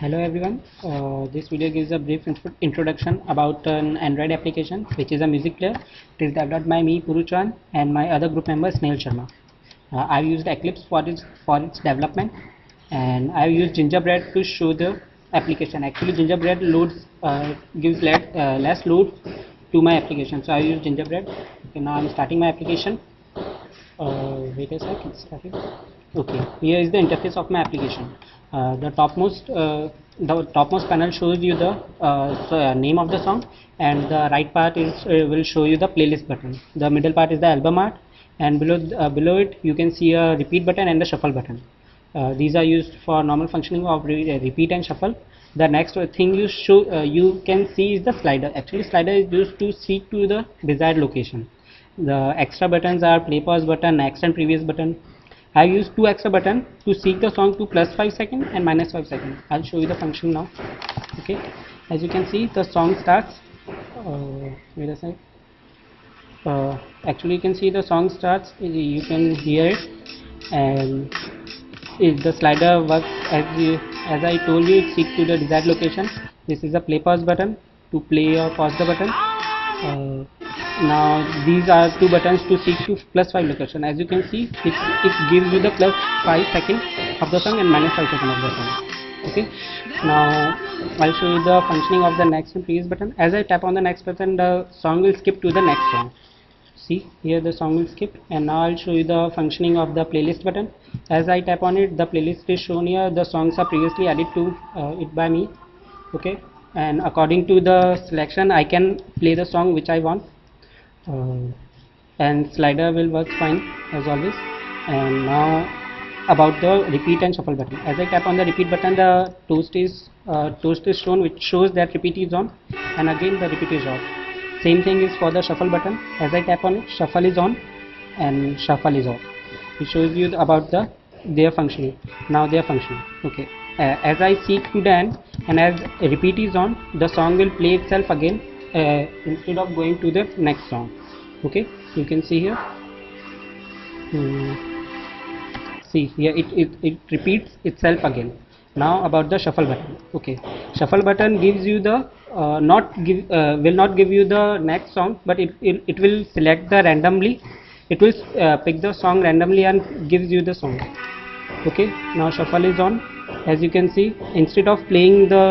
Hello everyone. This video gives a brief introduction about an Android application which is a music player. It is developed by me, Puruchan, and my other group member Snehal Sharma. I've used Eclipse for its development, and I've used Gingerbread to show the application. Actually, Gingerbread gives less load to my application, so I use Gingerbread. Okay, now I'm starting my application. Wait a sec, it's starting. Okay, here is the interface of my application. The topmost panel shows you the name of the song, and the right part will show you the playlist button. The middle part is the album art, and below it you can see a repeat button and the shuffle button. These are used for normal functioning of repeat and shuffle. The next thing you can see is the slider. Actually, slider is used to seek to the desired location. The extra buttons are play pause button, next and previous button. I use two extra buttons to seek the song to +5 seconds and -5 seconds. I'll show you the function now. Okay, as you can see, the song starts. Wait a sec. Actually, you can see the song starts. You can hear it, and if the slider works as I told you, it seeks to the desired location. This is the play pause button to play or pause the button. Now these are two buttons to seek to +5 location. As you can see, it gives you the +5 seconds of the song and -5 seconds of the song. Okay, now I'll show you the functioning of the next and previous button. As I tap on the next button, the song will skip to the next song. See, here the song will skip, and now I'll show you the functioning of the playlist button. As I tap on it, the playlist is shown here. The songs are previously added to it by me. Okay, and according to the selection, I can play the song which I want. And slider will work fine as always. And now about the repeat and shuffle button. As I tap on the repeat button, the toast is shown, which shows that repeat is on, and again the repeat is off. Same thing is for the shuffle button. As I tap on it, shuffle is on and shuffle is off. It shows you about their functioning. Now they are functioning. Okay, as I seek to the end and as repeat is on, the song will play itself again instead of going to the next song. Okay, you can see here. See here, it repeats itself again. Now about the shuffle button. Okay, shuffle button gives you the will not give you the next song, but it will select the randomly. It will pick the song randomly and gives you the song. Okay, now shuffle is on. As you can see, instead of playing the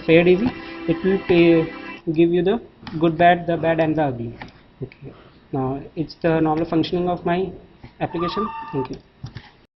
fair easy, it will give you the good, bad, the bad, and the ugly. Okay, now it's the normal functioning of my application. Thank you.